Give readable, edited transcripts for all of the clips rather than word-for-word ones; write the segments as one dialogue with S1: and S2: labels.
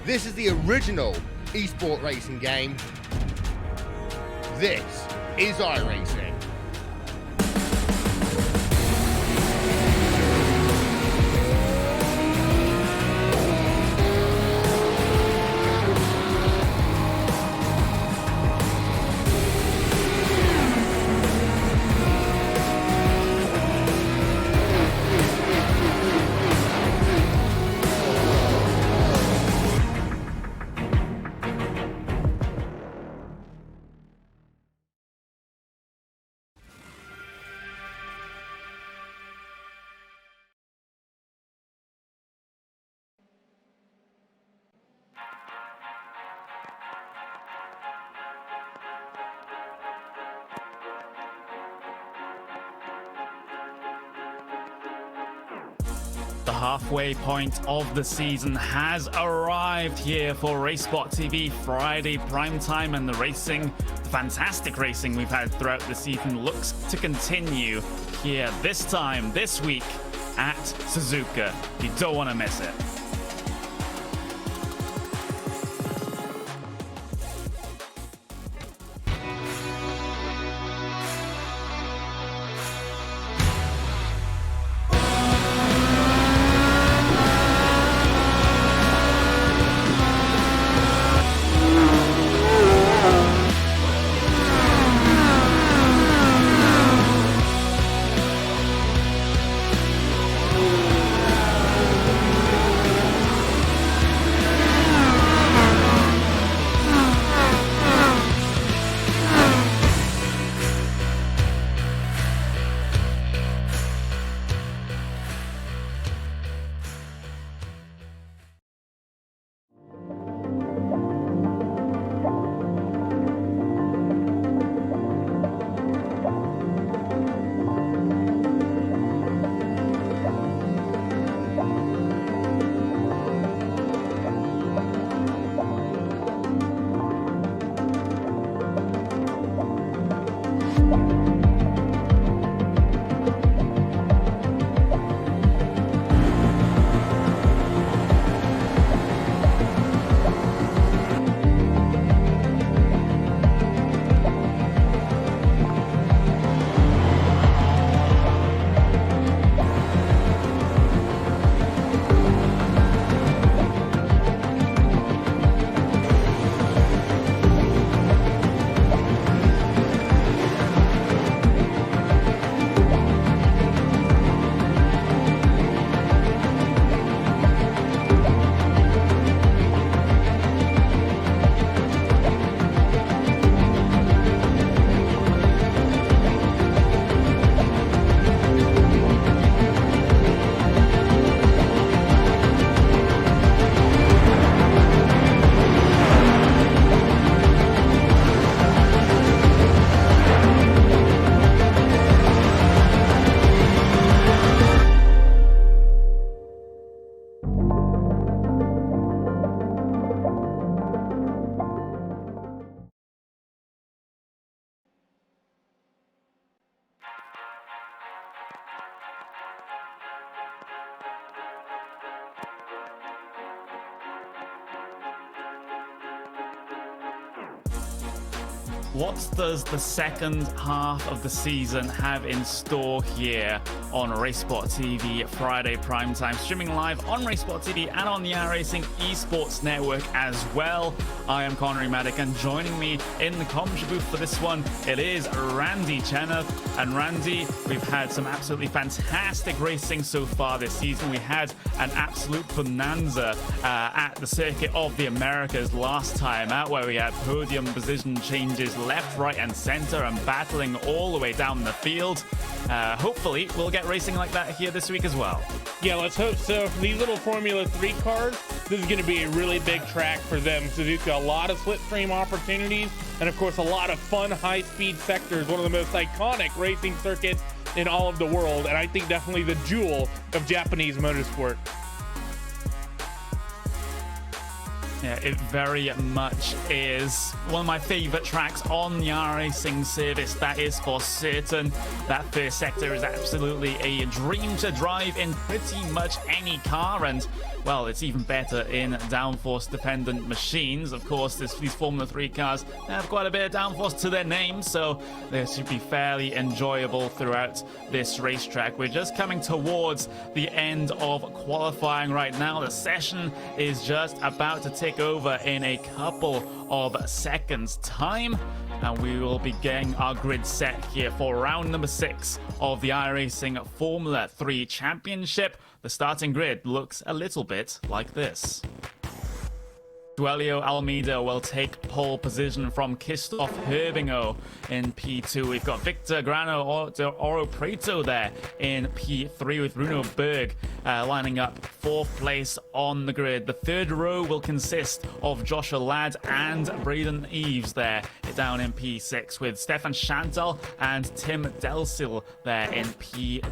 S1: This is the original esport racing game. This is iRacing.
S2: The halfway point of the season has arrived here for RaceSpot TV Friday primetime, and the racing, the fantastic racing we've had throughout the season, looks to continue here this time, this week at Suzuka. You don't want to miss it. What does the second half of the season have in store here on RaceSpot TV Friday primetime, streaming live on RaceSpot TV and on the iRacing Esports Network as well? I am Connery Maddock, and joining me in the commentary booth for this one, it is Randy Cheneth. And Randy, we've had some absolutely fantastic racing so far this season. We had an absolute bonanza at the Circuit of the Americas last time out, where we had podium position changes left, right, and center, and battling all the way down the field. Hopefully, we'll get racing like that here this week as well.
S3: Yeah, let's hope so. For these little Formula 3 cars, this is going to be a really big track for them. Suzuka, a lot of slipstream opportunities, and of course, a lot of fun high-speed sectors. One of the most iconic racing circuits in all of the world, and I think definitely the jewel of Japanese motorsport.
S2: Yeah, it very much is one of my favorite tracks on the iRacing service. That is for certain. That first sector is absolutely a dream to drive in pretty much any car, and well, it's even better in downforce dependent machines. Of course, these Formula 3 cars have quite a bit of downforce to their name, so they should be fairly enjoyable throughout this racetrack. We're just coming towards the end of qualifying right now. The session is just about to take over in a couple of seconds time, and we will be getting our grid set here for round number 6 of the iRacing Formula 3 Championship. The starting grid looks a little bit like this. Duelio Almeida will take pole position from Christoph Herbingo in P2. We've got Victor Grano Oro Preto there in P3 with Bruno Berg lining up 4th place on the grid. The 3rd row will consist of Joshua Ladd and Braden Eves there down in P6 with Stefan Chantal and Tim Delsil there in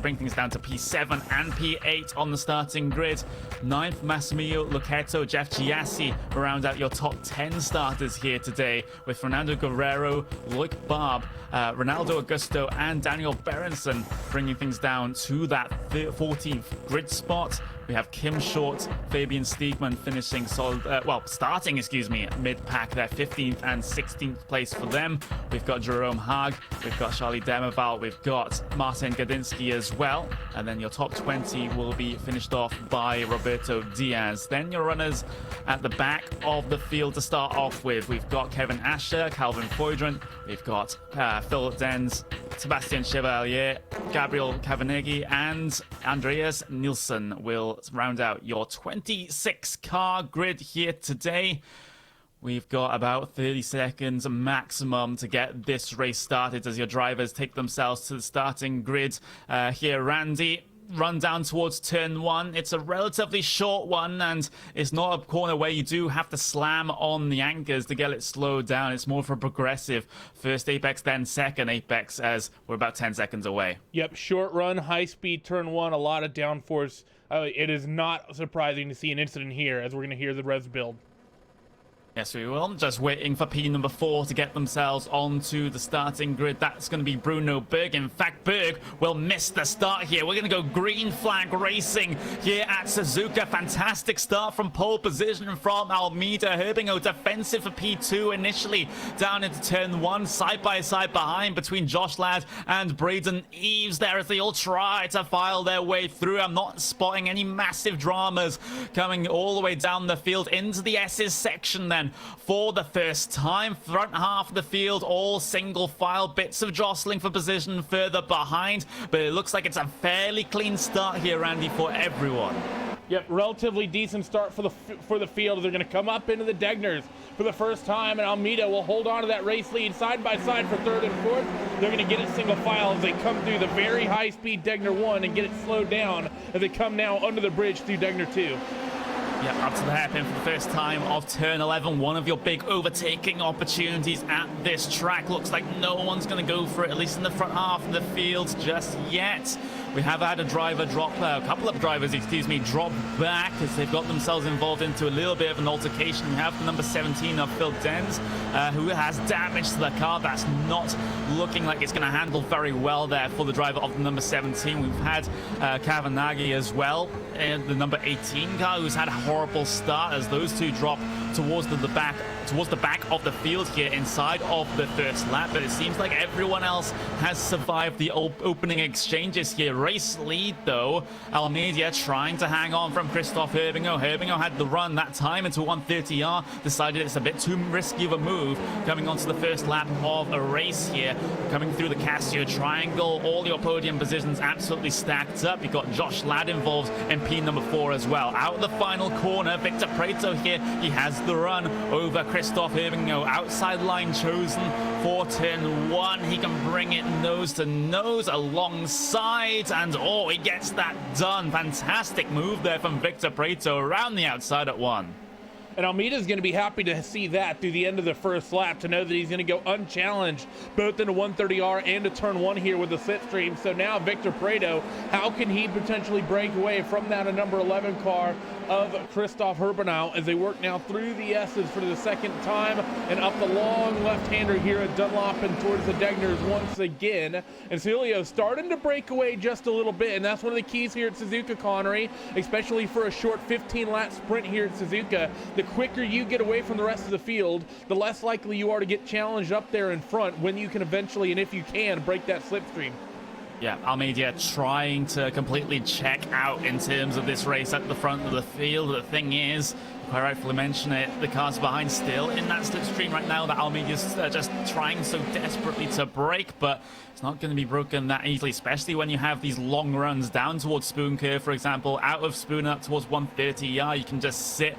S2: bring things down to P7 and P8 on the starting grid. 9th, Massimiliano Lucchetto, Jeff Giassi around out your top 10 starters here today with Fernando Guerrero, Loic Barb, Ronaldo Augusto and Daniel Berenson bringing things down to that 14th grid spot. We have Kim Short, Fabian Stiegman finishing starting mid-pack there, 15th and 16th place for them. We've got Jerome Haag, we've got Charlie Demival, we've got Martin Gadinsky as well. And then your top 20 will be finished off by Roberto Diaz. Then your runners at the back of the field to start off with. We've got Kevin Asher, Calvin Foydren, we've got Phil Denz, Sebastian Chevalier, Gabriel Cavaneghi, and Andreas Nielsen will round out your 26 car grid here today. We've got about 30 seconds maximum to get this race started as your drivers take themselves to the starting grid. Here, Randy, run down towards turn 1. It's a relatively short one, and it's not a corner where you do have to slam on the anchors to get it slowed down. It's more for a progressive first apex, then second apex, as we're about 10 seconds away.
S3: Yep, short run, high speed, turn 1, a lot of downforce. It is not surprising to see an incident here, as we're going to hear the res build.
S2: Yes, we will. Just waiting for P number 4 to get themselves onto the starting grid. That's going to be Bruno Berg. In fact, Berg will miss the start here. We're going to go green flag racing here at Suzuka. Fantastic start from pole position from Almeida. Herbingo defensive for P2 initially down into turn 1. Side by side behind between Josh Ladd and Braden Eves there as they all try to file their way through. I'm not spotting any massive dramas coming all the way down the field into the S's section then. For the first time, front half of the field, all single file, bits of jostling for position further behind, but it looks like it's a fairly clean start here, Randy, for everyone.
S3: Yep, relatively decent start for the field. They're going to come up into the Degners for the first time, and Almeida will hold on to that race lead side by side for 3rd and 4th. They're going to get it single file as they come through the very high-speed Degner 1 and get it slowed down as they come now under the bridge through Degner 2.
S2: Yep, up to the hairpin for the first time of turn 11. One of your big overtaking opportunities at this track. Looks like no one's going to go for it, at least in the front half of the field just yet. We have had a driver a couple of drivers, drop back as they've got themselves involved into a little bit of an altercation. We have the number 17 of Phil Denz, who has damage to the car. That's not looking like it's going to handle very well there for the driver of the number 17. We've had Kavanaghi as well, and the number 18 car, who's had a horrible start as those two drop towards the back of the field here inside of the first lap. But it seems like everyone else has survived the opening exchanges here. Race lead though, Almeida trying to hang on from Christoph Herbingo. Herbingo had the run that time into 130R, decided it's a bit too risky of a move coming onto the first lap of a race here. Coming through the Casio triangle, all your podium positions absolutely stacked up. You've got Josh Ladd involved in P number 4 as well. Out of the final corner, Victor Preto here, he has the run over Christoph Herbingo. Outside line chosen for turn 1. He can bring it nose to nose alongside, and oh, he gets that done. Fantastic move there from Victor Preto around the outside at 1.
S3: And Almeida's going to be happy to see that through the end of the first lap, to know that he's going to go unchallenged both in a 130R and a turn 1 here with the slipstream. So now Victor Prado, how can he potentially break away from that number 11 car of Christoph Herbenau as they work now through the S's for the second time and up the long left-hander here at Dunlop and towards the Degners once again. And Celio starting to break away just a little bit, and that's one of the keys here at Suzuka, Connery, especially for a short 15-lap sprint here at Suzuka. The quicker you get away from the rest of the field, the less likely you are to get challenged up there in front when you can eventually, and if you can, break that slipstream.
S2: Yeah, Almeida trying to completely check out in terms of this race at the front of the field. The thing is, quite rightfully mention it, the cars behind still in that slipstream right now that Almeida's just trying so desperately to break, but it's not going to be broken that easily, especially when you have these long runs down towards Spoon Curve, for example, out of Spoon up towards 130. Yeah, you can just sit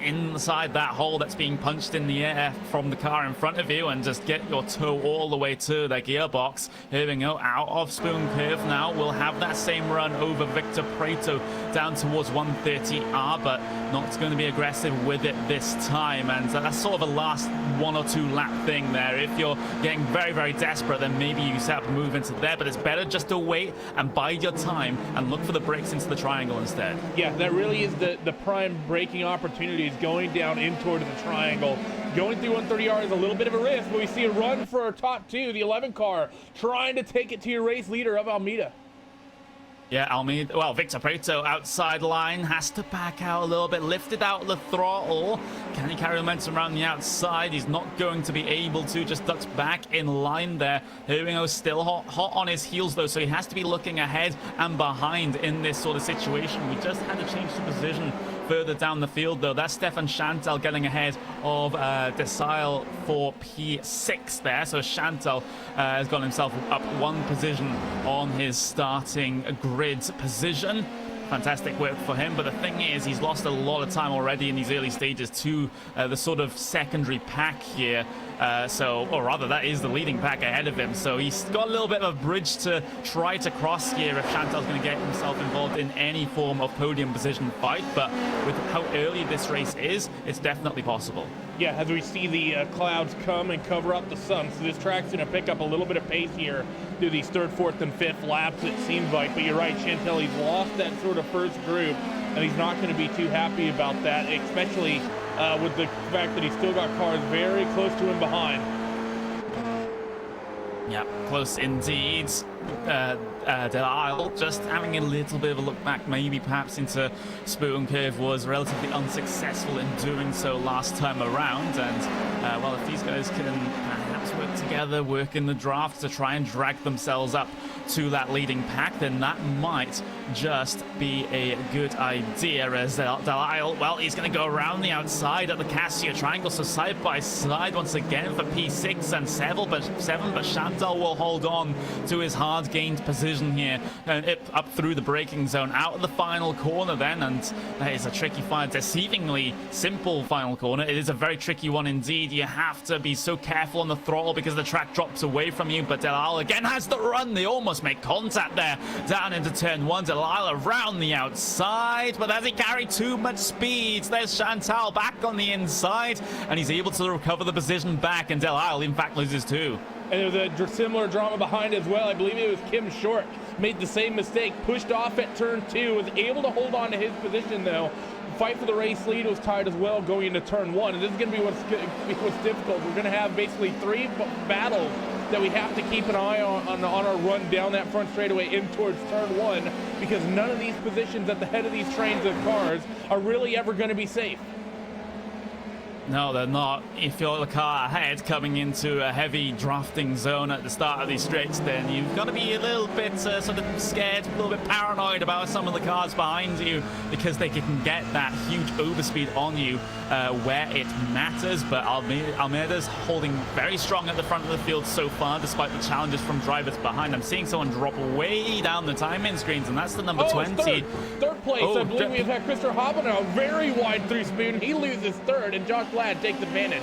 S2: inside that hole that's being punched in the air from the car in front of you and just get your toe all the way to the gearbox. Here we go, out of Spoon Curve now. We'll have that same run over Victor Prado down towards 130R, but not going to be aggressive with it this time. And that's sort of a last 1 or 2 lap thing there. If you're getting very, very desperate, then maybe you set up a move into there, but it's better just to wait and bide your time and look for the breaks into the triangle instead.
S3: Yeah, that really is the prime braking opportunities, going down in towards the triangle. Going through 130R is a little bit of a risk, but we see a run for our top 2, the 11 car, trying to take it to your race leader of Almeida.
S2: Yeah, Almeida, well, Victor Prado outside line, has to back out a little bit, lifted out the throttle. Can he carry momentum around the outside? He's not going to be able to, just ducks back in line there. Here we go, still hot on his heels though, so he has to be looking ahead and behind in this sort of situation. We just had to change the position further down the field though. That's Stefan Chantal getting ahead of Desile for P6 there. So Chantal has got himself up 1 position on his starting grid position. Fantastic work for him, but the thing is, he's lost a lot of time already in these early stages to the sort of secondary pack here. Or rather, that is the leading pack ahead of him. So he's got a little bit of a bridge to try to cross here if Chantal's going to get himself involved in any form of podium position fight. But with how early this race is, it's definitely possible.
S3: Yeah, as we see the clouds come and cover up the sun, so this track's going to pick up a little bit of pace here through these 3rd, 4th, and 5th laps, it seems like. But you're right, Chantel, he's lost that sort of first group, and he's not going to be too happy about that, especially with the fact that he's still got cars very close to him behind.
S2: Yeah, close indeed. Delisle just having a little bit of a look back, maybe perhaps into Spoon Curve, was relatively unsuccessful in doing so last time around. And well, if these guys can perhaps work together, work in the draft to try and drag themselves up to that leading pack, then that might just be a good idea. As Delisle, well, he's going to go around the outside at the Cassia triangle, so side by side once again for P6 and 7, but Chantal will hold on to his hard gained position here, up through the braking zone, out of the final corner then, and that is a tricky fight, deceivingly simple final corner. It is a very tricky one indeed. You have to be so careful on the throttle because the track drops away from you, but Delisle again has the run. They almost make contact there down into turn 1. Delisle around the outside, but has he carried too much speed? There's Chantal back on the inside, and he's able to recover the position back, and Delisle in fact loses 2.
S3: And there was a similar drama behind as well. I believe it was Kim Short made the same mistake, pushed off at turn 2, was able to hold on to his position though. Fight for the race lead was tied as well going into turn 1, and this is going to be what's difficult. We're going to have basically 3 battles that we have to keep an eye on our run down that front straightaway in towards turn 1, because none of these positions at the head of these trains of cars are really ever going to be safe.
S2: No, they're not. If you're the car ahead coming into a heavy drafting zone at the start of these straights, then you've got to be a little bit sort of scared, a little bit paranoid about some of the cars behind you, because they can get that huge overspeed on you where it matters. But Almeida's holding very strong at the front of the field so far, despite the challenges from drivers behind. I'm seeing someone drop way down the timing screens, and that's the number 20.
S3: Third place. I believe we've had Christopher Habenau very wide through Spoon. He loses 3rd, and Josh Ladd takes advantage.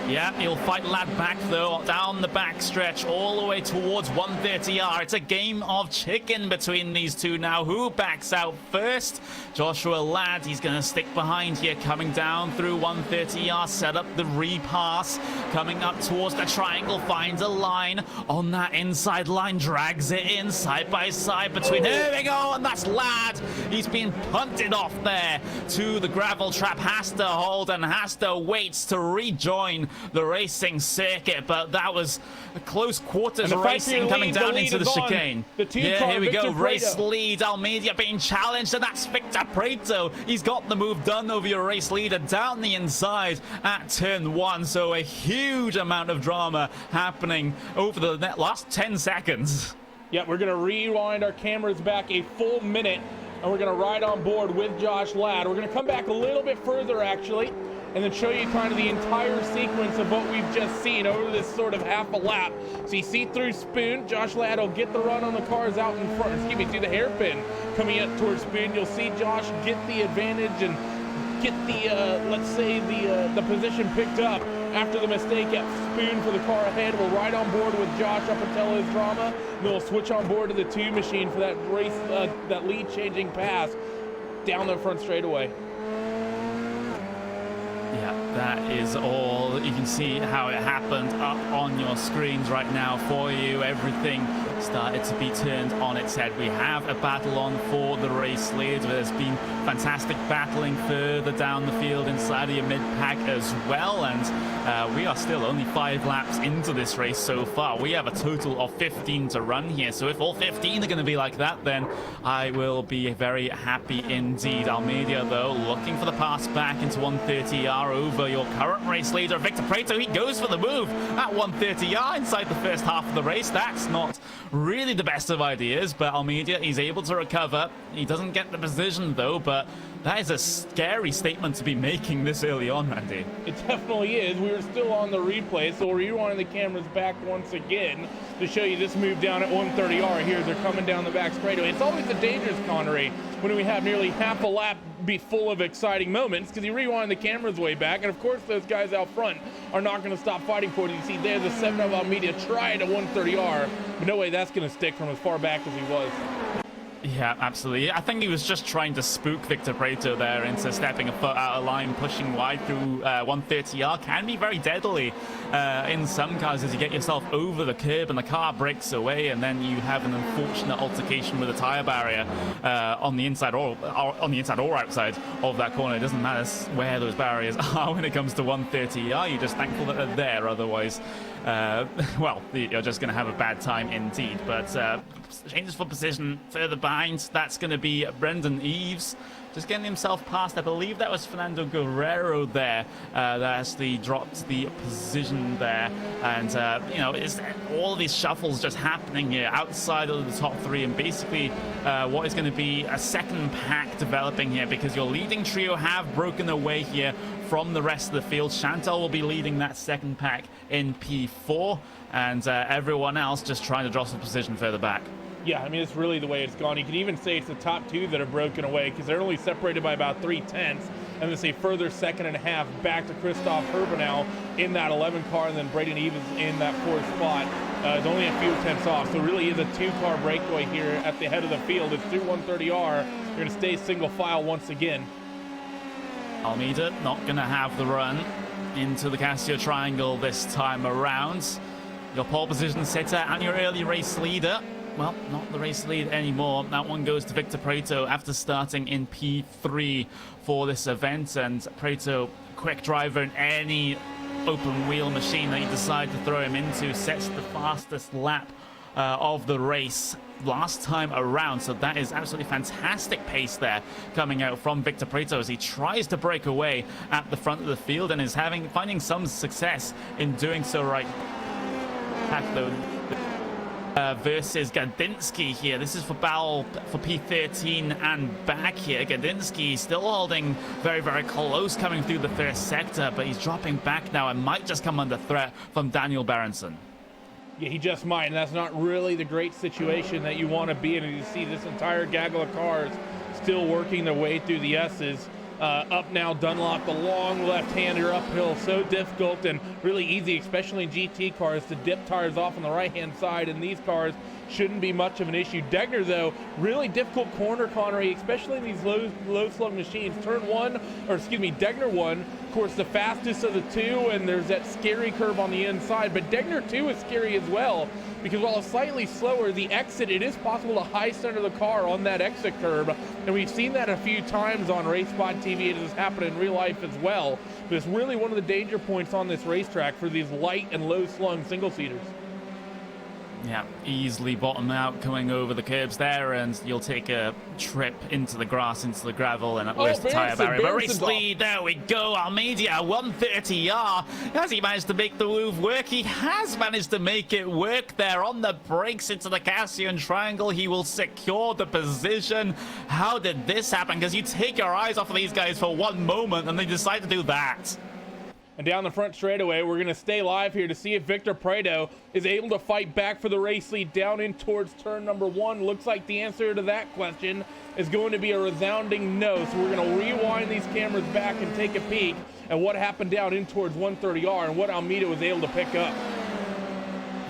S2: Yeah, he'll fight Lad back though, down the back stretch, all the way towards 130R. It's a game of chicken between these two now. Who backs out first? Joshua Ladd, he's going to stick behind here, coming down through 130R, set up the repass, coming up towards the triangle, finds a line on that inside line, drags it in side by side between, here we go, and that's Ladd. He's been punted off there to the gravel trap, has to hold and has to wait to rejoin the racing circuit, but that was a close quarters racing coming down into the chicane. Yeah, here we go, race lead, Almeida being challenged, and that's Victor Prieto. He's got the move done over your race leader down the inside at turn 1, so a huge amount of drama happening over the last 10 seconds.
S3: Yeah, we're gonna rewind our cameras back a full minute, and we're gonna ride on board with Josh Ladd. We're gonna come back a little bit further actually, and then show you kind of the entire sequence of what we've just seen over this sort of half a lap. So you see through Spoon, Josh Ladd will get the run on the cars out in front, excuse me, through the hairpin coming up towards Spoon. You'll see Josh get the advantage and get the, let's say, the position picked up after the mistake at Spoon for the car ahead. We'll ride on board with Josh up until his drama, and then we'll switch on board to the 2 machine for that race, that lead changing pass down the front straightaway.
S2: Yeah, that is all. You can see how it happened up on your screens right now for you. Everything started to be turned on its head. We have a battle on for the race lead. There's been fantastic battling further down the field inside of your mid-pack as well, and we are still only 5 laps into this race so far. We have a total of 15 to run here, so if all 15 are going to be like that, then I will be very happy indeed. Almeida, though, looking for the pass back into 130R over your current race leader, Victor Prieto. He goes for the move at 130R inside the first half of the race. That's not really the best of ideas, but Almeida, he's able to recover. He doesn't get the position, though, but that is a scary statement to be making this early on, Randy.
S3: It definitely is. We were still on the replay, so we're rewinding the cameras back once again to show you this move down at 130R here. They're coming down the back straightaway. It's always a dangerous, Connery, when we have nearly half a lap be full of exciting moments, because you rewind the cameras way back, and of course those guys out front are not going to stop fighting for it. You see there the 7 of Almeida trying a 130R, but no way that's going to stick from as far back as he was.
S2: Yeah, absolutely. I think he was just trying to spook Victor Prieto there into stepping a foot out of line, pushing wide through 130R. Can be very deadly in some cars as you get yourself over the curb and the car breaks away, and then you have an unfortunate altercation with a tire barrier on the inside or outside of that corner. It doesn't matter where those barriers are when it comes to 130R. You're just thankful that they're there. Otherwise, well, you're just going to have a bad time indeed. But changes for position further behind. That's going to be Brendan Eves, just getting himself past. I believe that was Fernando Guerrero there that actually dropped the position there. And you know, it's all of these shuffles just happening here outside of the top 3, and basically what is going to be a second pack developing here, because your leading trio have broken away here from the rest of the field. Chantal will be leading that second pack in P4, and everyone else just trying to draw some position further back.
S3: Yeah, I mean, it's really the way it's gone. You can even say it's the top 2 that are broken away, because they're only separated by about 3/10, and then say further second and a half back to Christoph Herbenau in that 11 car, and then Braden Evans in that 4th spot. It's only a few tenths off, so really is a 2-car breakaway here at the head of the field. It's through 130R. You're going to stay single file once again.
S2: Almeida not going to have the run into the Casio Triangle this time around. Your pole position sitter and your early race leader, well, not the race lead anymore. That one goes to Victor Prieto after starting in P3 for this event. And Prieto, quick driver in any open wheel machine that you decide to throw him into, sets the fastest lap of the race last time around. So that is absolutely fantastic pace there coming out from Victor Prieto as he tries to break away at the front of the field and is finding some success in doing so right back though. Versus Gadinsky here. This is for Bowell for P13 and back here. Gadinsky still holding very, very close coming through the first sector, but he's dropping back now and might just come under threat from Daniel Berenson.
S3: Yeah, he just might, and that's not really the great situation that you want to be in. And you see this entire gaggle of cars still working their way through the S's. up now, Dunlop, the long left-hander uphill, so difficult and really easy, especially in GT cars, to dip tires off on the right-hand side. In these cars, shouldn't be much of an issue. Degner, though, really difficult corner, Connery, especially in these low slug machines. Turn one, or excuse me, Degner one, of course, the fastest of the two, and there's that scary curve on the inside. But Degner 2 is scary as well, because while it's slightly slower, the exit, it is possible to high center the car on that exit curve. And we've seen that a few times on RaceSpot TV. It has happened in real life as well. But it's really one of the danger points on this racetrack for these light and low slung single seaters.
S2: Yeah, easily bottom out coming over the curbs there, and you'll take a trip into the grass, into the gravel, and at worst the tire barrier. But race lead, there we go. Almeida 130R. Has he managed to make the move work? He has managed to make it work there on the brakes into the Cassian triangle. He will secure the position. How did this happen? Because you take your eyes off of these guys for one moment, and they decide to do that.
S3: And down the front straightaway, we're going to stay live here to see if Victor Prado is able to fight back for the race lead down in towards turn number 1. Looks like the answer to that question is going to be a resounding no. So we're going to rewind these cameras back and take a peek at what happened down in towards 130R and what Almeida was able to pick up.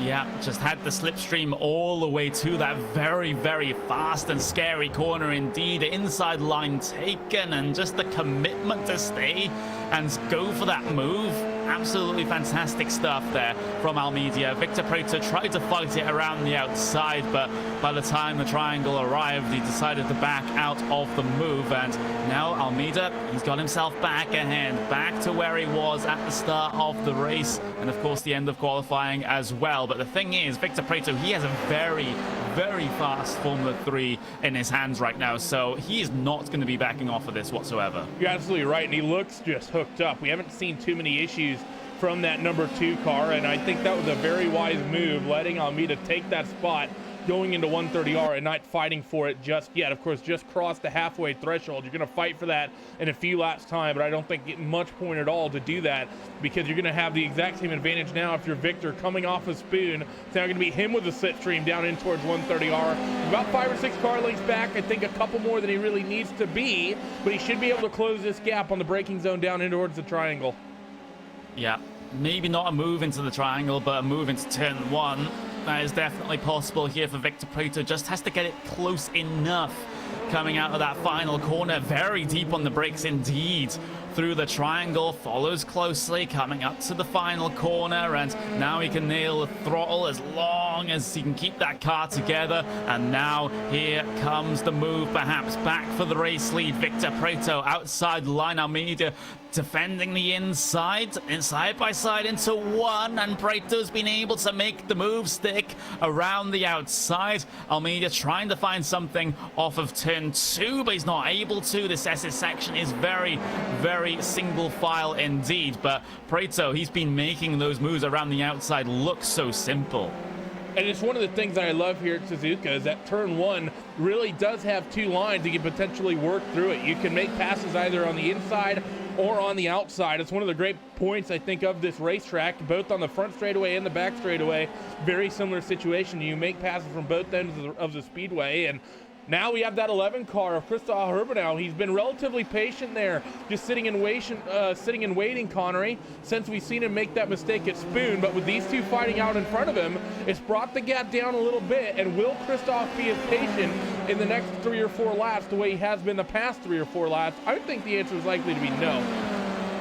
S2: Yeah, just had the slipstream all the way to that very, very fast and scary corner indeed. Inside line taken, and just the commitment to stay and go for that move. Absolutely fantastic stuff there from Almeida. Victor Prado tried to fight it around the outside, but by the time the triangle arrived, he decided to back out of the move. And now Almeida, he's got himself back ahead, back to where he was at the start of the race, and of course the end of qualifying as well. But the thing is, Victor Prado, he has a very, very fast Formula 3 in his hands right now, so he is not going to be backing off of this whatsoever.
S3: You're absolutely right, and he looks just hooked up. We haven't seen too many issues from that number 2 car, and I think that was a very wise move, letting Almeida take that spot going into 130R and not fighting for it just yet. Of course, just crossed the halfway threshold. You're going to fight for that in a few laps time, but I don't think getting much point at all to do that, because you're going to have the exact same advantage now if you're Victor coming off a Spoon. It's now going to be him with a slipstream down in towards 130R. About 5 or 6 car lengths back. I think a couple more than he really needs to be, but he should be able to close this gap on the braking zone down in towards the triangle.
S2: Yeah, maybe not a move into the triangle, but a move into turn 1. That is definitely possible here for Victor Prado. Just has to get it close enough coming out of that final corner. Very deep on the brakes indeed. Through the triangle, follows closely, coming up to the final corner, and now he can nail the throttle as long as he can keep that car together. And now here comes the move, perhaps back for the race lead. Victor Prado outside line. Almeida defending the inside, side by side into 1, and Prado's been able to make the move stick around the outside. Almeida trying to find something off of turn 2, but he's not able to. This SS section is very, very single file indeed, but Prado, he's been making those moves around the outside look so simple.
S3: And it's one of the things that I love here at Suzuka is that turn 1 really does have 2 lines. You can potentially work through it. You can make passes either on the inside or on the outside. It's one of the great points, I think, of this racetrack, both on the front straightaway and the back straightaway. Very similar situation. You make passes from both ends of the speedway, and now we have that 11 car of Christoph Herbenau. He's been relatively patient there, just sitting and waiting, Connery, since we've seen him make that mistake at Spoon. But with these 2 fighting out in front of him, it's brought the gap down a little bit. And will Christoph be as patient in the next 3 or 4 laps the way he has been the past 3 or 4 laps? I would think the answer is likely to be no.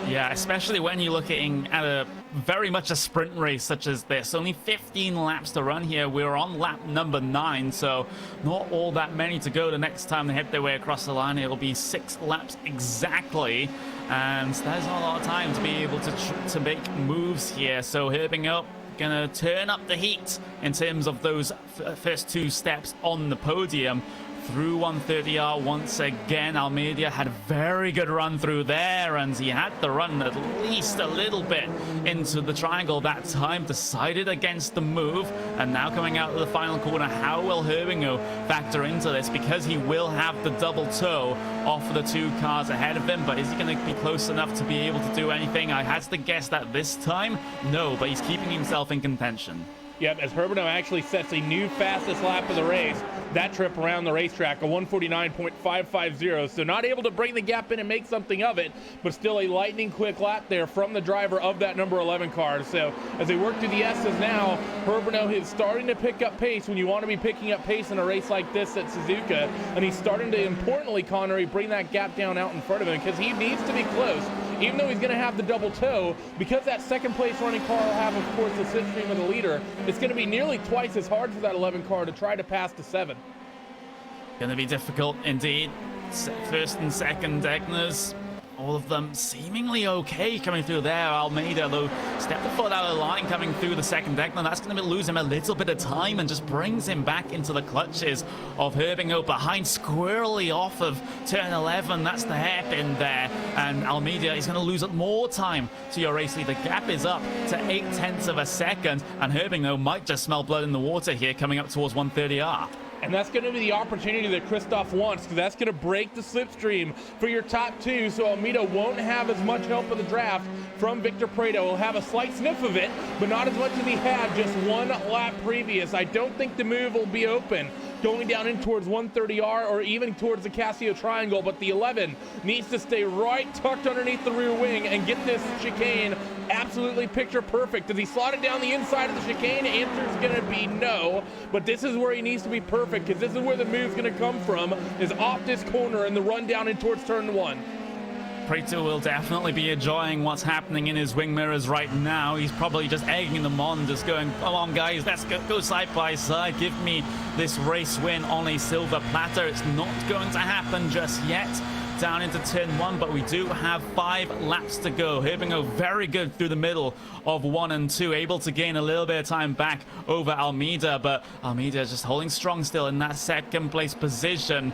S2: Yeah, especially when you're looking at a very much a sprint race such as this. Only 15 laps to run here. We're on lap number 9, so not all that many to go. The next time they head their way across the line, it'll be 6 laps exactly, and there's not a lot of time to be able to make moves here. So Herbenau gonna turn up the heat in terms of those first 2 steps on the podium. Through 130R once again. Almeida had a very good run through there, and he had to run at least a little bit into the triangle that time. Decided against the move, and now coming out of the final corner, how will Herbenau factor into this? Because he will have the double toe off of the 2 cars ahead of him, but is he going to be close enough to be able to do anything? I had to guess that this time, no, but he's keeping himself in contention.
S3: Yep, as Herbino actually sets a new fastest lap of the race, that trip around the racetrack, a 149.550. So not able to bring the gap in and make something of it, but still a lightning quick lap there from the driver of that number 11 car. So as they work through the S's now, Herbino is starting to pick up pace when you want to be picking up pace in a race like this at Suzuka. And he's starting to, importantly, Connery, bring that gap down out in front of him because he needs to be close. Even though he's going to have the double toe, because that second place running car will have, of course, the slipstream of the leader, it's going to be nearly twice as hard for that 11 car to try to pass the 7.
S2: Going to be difficult indeed. First and second Egners, all of them seemingly okay coming through there. Almeida, though, stepped the foot out of the line coming through the second Egner. That's going to lose him a little bit of time and just brings him back into the clutches of Herbino behind, squarely off of turn 11. That's the hairpin there. And Almeida is going to lose more time to your race lead. The gap is up to 0.8 of a second. And Herbino might just smell blood in the water here coming up towards 130R.
S3: And that's going to be the opportunity that Christoph wants, because that's going to break the slipstream for your top 2, so Almeida won't have as much help of the draft from Victor Prado. He'll have a slight sniff of it, but not as much as he had just one lap previous. I don't think the move will be open going down in towards 130R or even towards the Casio Triangle, but the 11 needs to stay right tucked underneath the rear wing and get this chicane absolutely picture perfect. Does he slot it down the inside of the chicane? Answer's gonna be no, but this is where he needs to be perfect, because this is where the move's gonna come from, is off this corner and the run down in towards turn 1.
S2: Prato will definitely be enjoying what's happening in his wing mirrors right now. He's probably just egging them on, just going, come on guys, let's go side by side. Give me this race win on a silver platter. It's not going to happen just yet. Down into turn 1, but we do have 5 laps to go. Herbino very good through the middle of 1 and 2, able to gain a little bit of time back over Almeida, but Almeida is just holding strong still in that second place position.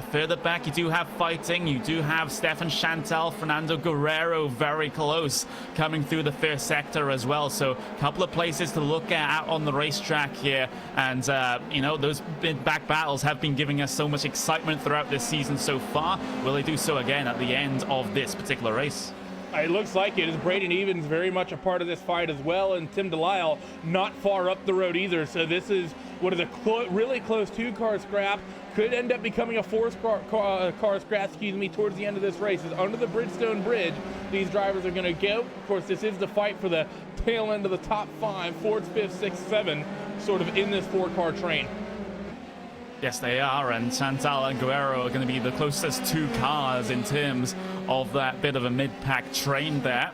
S2: Further back, you do have fighting. You do have Stefan Chantal, Fernando Guerrero very close coming through the first sector as well. So a couple of places to look at out on the racetrack here, and you know, those back battles have been giving us so much excitement throughout this season so far. Will they do so again at the end of this particular race?
S3: It looks like it. Is Braden Evans very much a part of this fight as well, and Tim Delisle not far up the road either. So this is what is a really close 2-car scrap. Could end up becoming a 4-car scrap, towards the end of this race. Is under the Bridgestone Bridge these drivers are going to go. Of course, this is the fight for the tail end of the top 5, 4th, 5th, 6th, 7, sort of in this 4-car train.
S2: Yes, they are, and Chantal and Guerrero are going to be the closest 2 cars in terms of that bit of a mid-pack train there.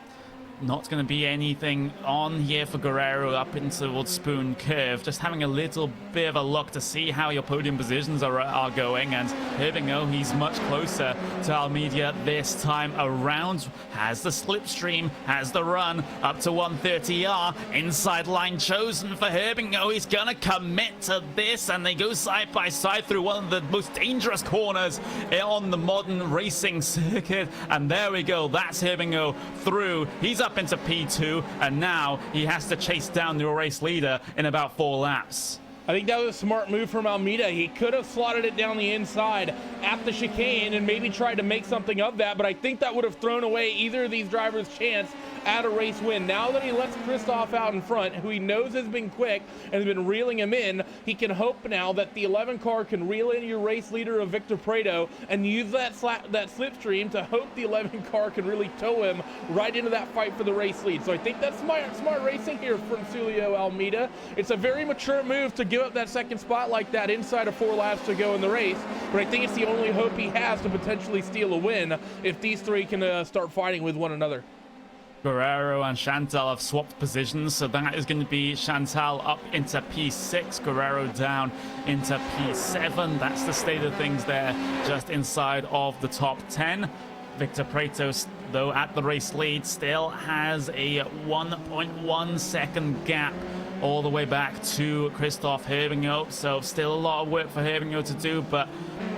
S2: Not going to be anything on here for Guerrero up into towards Spoon Curve. Just having a little bit of a look to see how your podium positions are going. And Herbino, he's much closer to Almeida this time around. Has the slipstream, has the run up to 130R. Inside line chosen for Herbino. He's going to commit to this, and they go side by side through one of the most dangerous corners on the modern racing circuit. And there we go. That's Herbino through. He's up into P2, and now he has to chase down the race leader in about 4 laps.
S3: I think that was a smart move from Almeida. He could have slotted it down the inside at the chicane and maybe tried to make something of that, but I think that would have thrown away either of these drivers' chance at a race win. Now that he lets Christoph out in front, who he knows has been quick and has been reeling him in, he can hope now that the 11 car can reel in your race leader of Victor Prado and use that slipstream to hope the 11 car can really tow him right into that fight for the race lead. So I think that's smart racing here from Julio Almeida. It's a very mature move to give up that second spot like that inside of 4 laps to go in the race, but I think it's the only hope he has to potentially steal a win if these 3 can start fighting with one another.
S2: Guerrero and Chantal have swapped positions, so that is going to be Chantal up into P6, Guerrero down into P7. That's the state of things there, just inside of the top 10. Victor Prado, though, at the race lead, still has a 1.1 second gap all the way back to Christoph Herbino, so still a lot of work for Herbino to do, but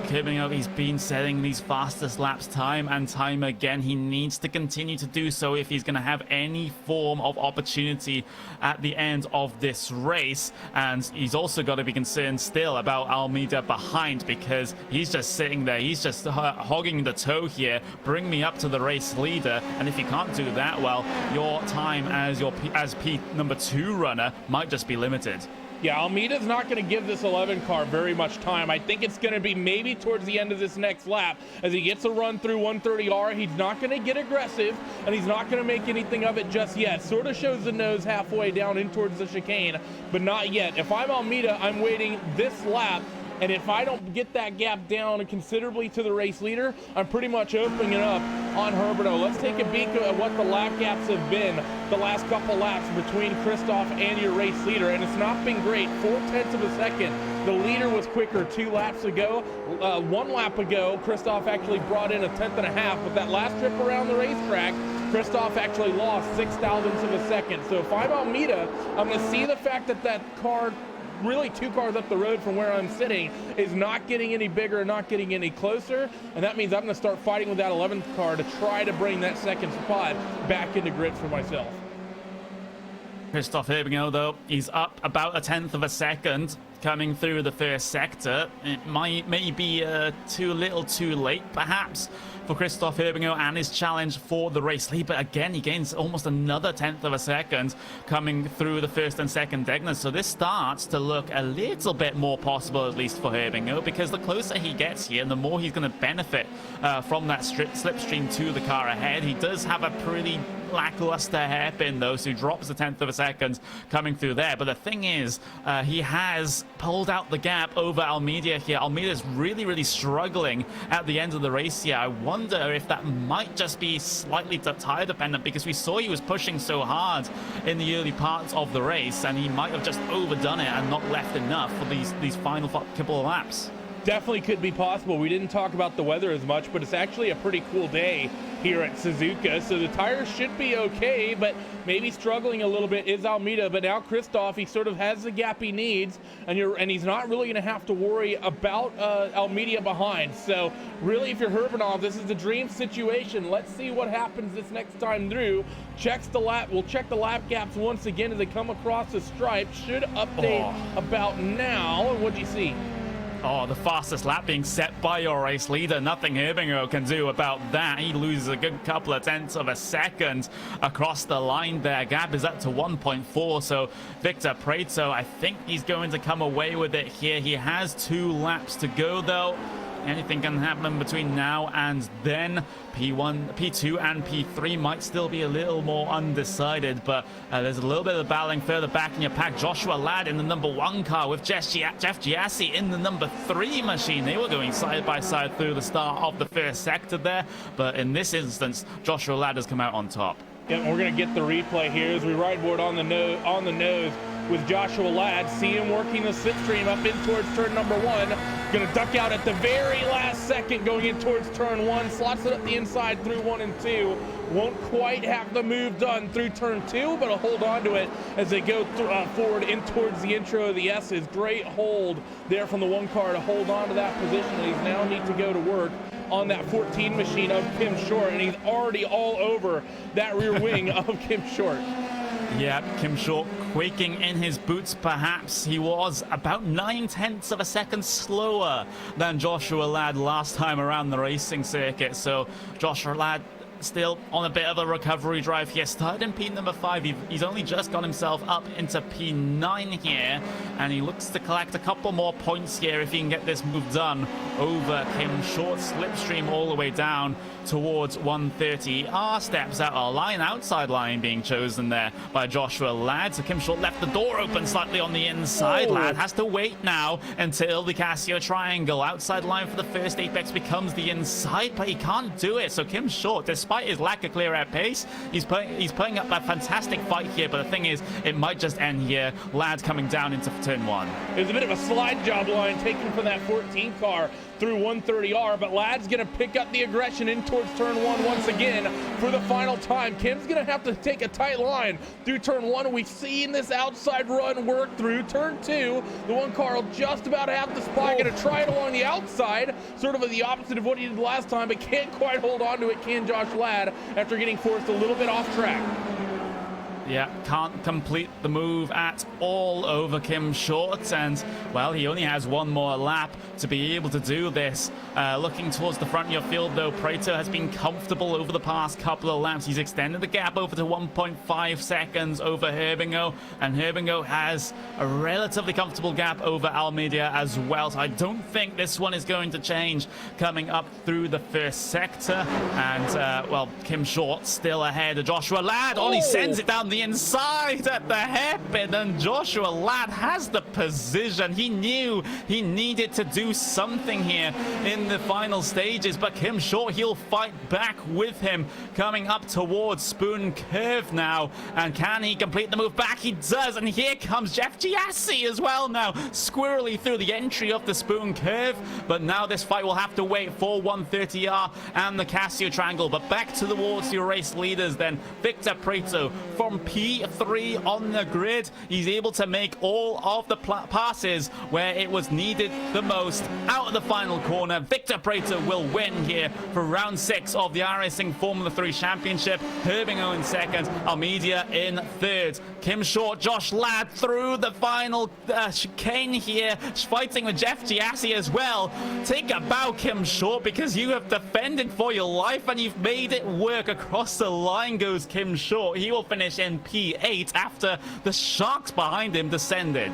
S2: Herbingo, he's been setting these fastest laps time and time again. He needs to continue to do so if he's going to have any form of opportunity at the end of this race. And he's also got to be concerned still about Almeida behind, because he's just sitting there. He's just hogging the toe here. Bring me up to the race leader. And if you can't do that, well, your time as P number 2 runner might just be limited.
S3: Yeah, Almeida's not going to give this 11 car very much time. I think it's going to be maybe towards the end of this next lap as he gets a run through 130R. He's not going to get aggressive, and he's not going to make anything of it just yet. Sort of shows the nose halfway down in towards the chicane, but not yet. If I'm Almeida, I'm waiting this lap. And if I don't get that gap down considerably to the race leader, I'm pretty much opening it up on Herbino. Let's take a peek at what the lap gaps have been the last couple laps between Christoph and your race leader, and it's not been great. 0.4 of a second. The leader was quicker 2 laps ago. 1 lap ago, Christoph actually brought in 1.5 tenths, but that last trip around the racetrack, Christoph actually lost 0.6 of a second. So if I'm Almeida, I'm going to see the fact that that car, really 2 cars up the road from where I'm sitting, is not getting any bigger, not getting any closer, and that means I'm going to start fighting with that 11th car to try to bring that second spot back into grid for myself.
S2: Christoph Herbingo, though, he's up about 1/10 of a second coming through the first sector. It may be too little too late, perhaps, for Christoph Herbingo and his challenge for the race lead. But again, he gains almost another 1/10 of a second coming through the first and second Degners. So this starts to look a little bit more possible, at least for Herbingo, because the closer he gets here, the more he's going to benefit from that slipstream to the car ahead. He does have a pretty lackluster hairpin, though, so he drops 1/10 of a second coming through there. But the thing is, he has pulled out the gap over Almeida here. Almeida's really struggling at the end of the race here. I wonder if that might just be slightly tire dependent, because we saw he was pushing so hard in the early parts of the race, and he might have just overdone it and not left enough for these final couple of laps.
S3: Definitely could be possible. We didn't talk about the weather as much, but it's actually a pretty cool day here at Suzuka, so the tires should be okay, but maybe struggling a little bit is Almeida. But now Christoph, he sort of has the gap he needs, and he's not really going to have to worry about Almeida behind. So really, if you're Herbinov, this is the dream situation. Let's see what happens this next time through. We'll check the lap gaps once again as they come across the stripe. Should update about now. And what do you see?
S2: Oh, the fastest lap being set by your race leader. Nothing Herbingo can do about that. He loses a good couple of 1/10 of a second across the line there. Gap is up to 1.4, so Victor Prato, I think he's going to come away with it here. He has 2 laps to go, though. Anything can happen between now and then. P1, P2 and P3 might still be a little more undecided, but there's a little bit of battling further back in your pack. Joshua Ladd in the number 1 car with Jeff Giassi in the number 3 machine. They were going side by side through the start of the first sector there, but in this instance, Joshua Ladd has come out on top.
S3: Yeah, we're going to get the replay here as we ride board on the nose with Joshua Ladd. See him working the slipstream up in towards turn number 1. Going to duck out at the very last second going in towards turn 1. Slots it up the inside through 1 and 2. Won't quite have the move done through turn 2, but will hold on to it as they go forward in towards the intro of the S's. Great hold there from the 1 car to hold on to that position. And he's now need to go to work on that 14 machine of Kim Short, and he's already all over that rear wing of Kim Short.
S2: Yeah, Kim Short quaking in his boots, perhaps. He was about 9/10 of a second slower than Joshua Ladd last time around the racing circuit. So Joshua Ladd still on a bit of a recovery drive here. Started in P number 5. He's only just got himself up into P9 here, and he looks to collect a couple more points here if he can get this move done over Kim Short. Slipstream all the way down towards 130. Steps out a line, outside line being chosen there by Joshua Ladd. So Kim Short left the door open slightly on the inside. Ladd has to wait now until the Casio triangle. Outside line for the first apex becomes the inside, but he can't do it. So Kim Short, despite his lack of clear air pace, he's putting up a fantastic fight here. But the thing is, it might just end here. Ladd coming down into turn 1.
S3: There's a bit of a slide job line taken from that 14 car through 130R, but Ladd's going to pick up the aggression in towards turn 1 once again. for the final time. Kim's gonna have to take a tight line through turn 1. We've seen this outside run work through turn 2. The one car just about half the spot, gonna try it along the outside, sort of the opposite of what he did last time, but can't quite hold on to it, can Josh Ladd, after getting forced a little bit off track.
S2: Yeah, can't complete the move at all over Kim Short, and well, he only has one more lap to be able to do this. Looking towards the front of your field though, Prato has been comfortable over the past couple of laps. He's extended the gap over to 1.5 seconds over Herbingo, and Herbingo has a relatively comfortable gap over Almeida as well, so I don't think this one is going to change coming up through the first sector. And well, Kim Short still ahead of Joshua Ladd. He sends it down the inside at the hairpin, and Joshua Ladd has the position. He knew he needed to do something here in the final stages, but Kim Short, he'll fight back with him coming up towards Spoon Curve now. And can he complete the move back? He does, and here comes Jeff Giassi as well now, squirrely through the entry of the Spoon Curve. But now this fight will have to wait for 130R and the Casio Triangle. But back towards your race leaders then. Victor Prato from P3 on the grid. He's able to make all of the passes where it was needed the most. Out of the final corner, Victor Prato will win here for round 6 of the iRacing Formula 3 Championship. Herbingo in second, Almeida in third. Kim Short, Josh Ladd through the final chicane here, fighting with Jeff Giassi as well. Take a bow, Kim Short, because you have defended for your life and you've made it work. Across the line goes Kim Short. He will finish in P8 after the sharks behind him descended.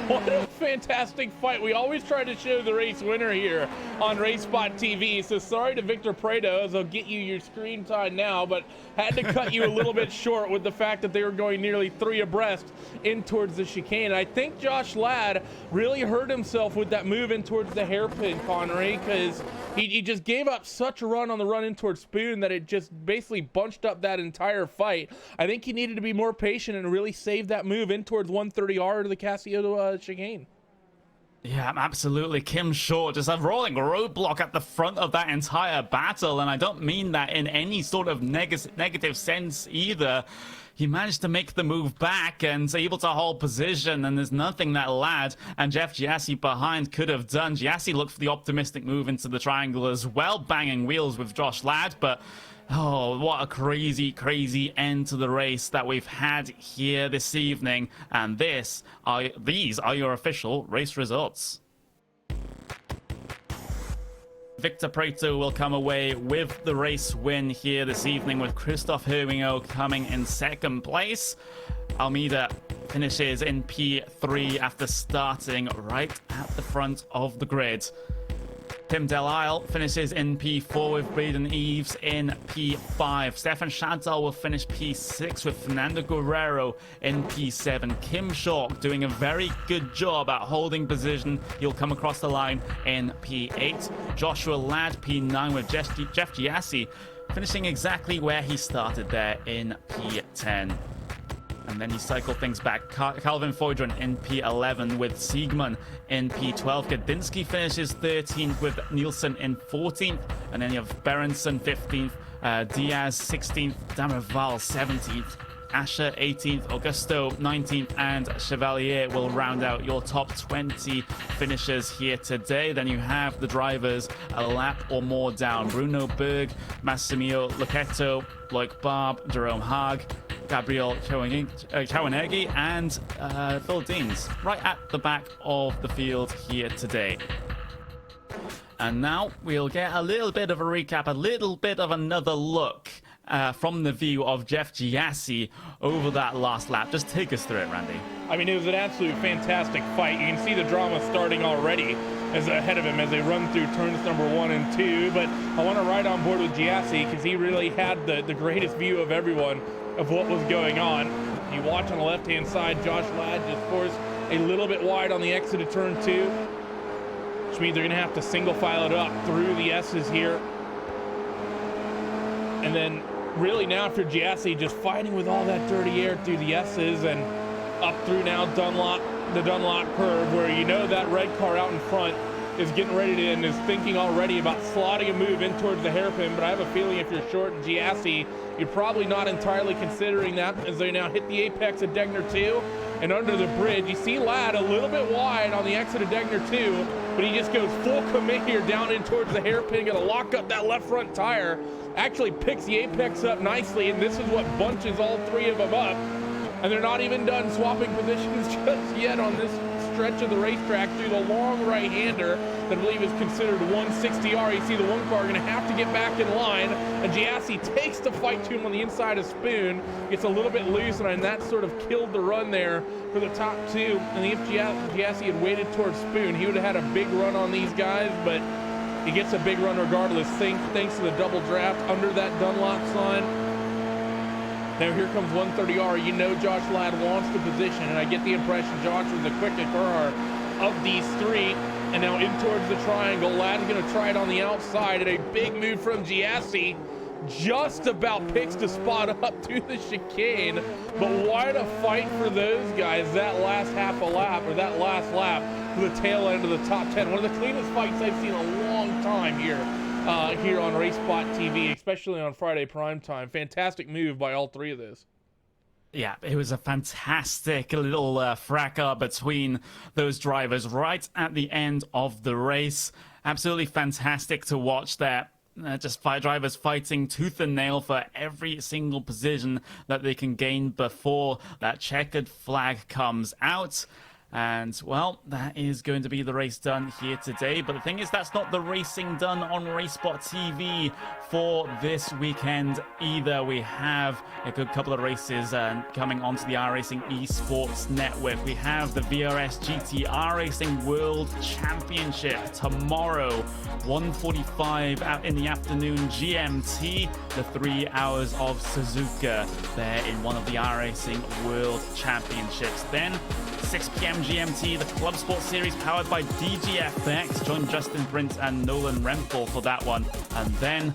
S3: What a fantastic fight. We always try to show the race winner here on RaceSpot TV. So sorry to Victor Prato, as I'll get you your screen time now, but had to cut you a little bit short with the fact that they were going nearly 3 abreast in towards the chicane. I think Josh Ladd really hurt himself with that move in towards the hairpin, Connery, because he just gave up such a run on the run in towards Spoon that it just basically bunched up that entire fight. I think he needed to be more patient and really save that move in towards 130R to the Casio chicane.
S2: Yeah, absolutely. Kim Short just a rolling roadblock at the front of that entire battle, and I don't mean that in any sort of negative sense either. He managed to make the move back and able to hold position, and there's nothing that Ladd and Jeff Giassi behind could have done. Giassi looked for the optimistic move into the triangle as well, banging wheels with Josh Ladd, but oh, what a crazy, crazy end to the race that we've had here this evening. And these are your official race results. Victor Prato will come away with the race win here this evening, with Christoph Herbingo coming in second place. Almeida finishes in P3 after starting right at the front of the grid. Tim Delisle finishes in P4 with Braden Eves in P5. Stefan Chantal will finish P6 with Fernando Guerrero in P7. Kim Short doing a very good job at holding position. He'll come across the line in P8. Joshua Ladd P9 with Jeff Giassi finishing exactly where he started there in P10. And then you cycle things back. Calvin Foydron in P11 with Siegman in P12. Gadinsky finishes 13th with Nielsen in 14th. And then you have Berenson 15th, Diaz 16th, Damival 17th, Asher 18th, Augusto 19th, and Chevalier will round out your top 20 finishers here today. Then you have the drivers a lap or more down. Bruno Berg, Massimiliano Lochetto, Loic Barb, Jerome Haag, Gabriel Chouinegi, and Phil Deans right at the back of the field here today. And now we'll get a little bit of a recap, a little bit of another look from the view of Jeff Giassi over that last lap. Just take us through it, Randy.
S3: I mean, it was an absolute fantastic fight. You can see the drama starting already as ahead of him as they run through turns number 1 and 2. But I want to ride on board with Giassi because he really had the greatest view of everyone of what was going on. You watch on the left-hand side, Josh Ladd just forced a little bit wide on the exit of turn 2, which means they're going to have to single file it up through the S's here. And then really now after Giassi just fighting with all that dirty air through the S's and up through now the Dunlop curve, where you know that red car out in front is getting ready to and is thinking already about slotting a move in towards the hairpin, but I have a feeling if you're short and Giassi, you're probably not entirely considering that as they now hit the apex of Degner 2 and under the bridge. You see Ladd a little bit wide on the exit of Degner 2, but he just goes full commit here down in towards the hairpin, gonna lock up that left front tire, actually picks the apex up nicely, and this is what bunches all three of them up. And they're not even done swapping positions just yet on this stretch of the racetrack through the long right-hander that I believe is considered 160R. You see the one car gonna have to get back in line, and Giassi takes the fight to him on the inside of Spoon, gets a little bit loose, and that sort of killed the run there for the top two. And if Giassi had waited towards Spoon, he would have had a big run on these guys, but he gets a big run regardless, thanks to the double draft under that Dunlop sign. Now here comes 130R. You know Josh Ladd wants the position, and I get the impression Josh is the quickest car of these three. And now in towards the triangle, Ladd's gonna try it on the outside, and a big move from Giassi. Just about picks the spot up to the chicane, but why a fight for those guys that last half a lap, or that last lap to the tail end of the top 10. One of the cleanest fights I've seen in a long time here. Here on RaceSpot TV, especially on Friday primetime. Fantastic move by all three of those.
S2: Yeah, it was a fantastic little fracas between those drivers right at the end of the race. Absolutely fantastic to watch there. Just drivers fighting tooth and nail for every single position that they can gain before that checkered flag comes out. And, well, that is going to be the race done here today. But the thing is, that's not the racing done on RaceSpot TV for this weekend either. We have a good couple of races coming onto the iRacing Esports Network. We have the VRS GT iRacing World Championship tomorrow, 1:45 out in the afternoon GMT, the 3 hours of Suzuka there in one of the iRacing World Championships. Then 6 p.m. GMT, the Club Sports Series powered by DGFX. Join Justin Prince and Nolan Rempel for that one. And then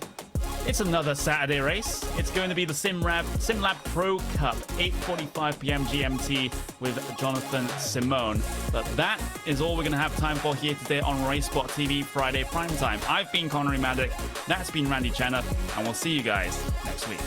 S2: it's another Saturday race. It's going to be the SimLab Pro Cup, 8:45 p.m. GMT with Jonathan Simone. But that is all we're going to have time for here today on RaceSpot TV Friday Primetime. I've been Connery Maddock, that's been Randy Chenna, and we'll see you guys next week.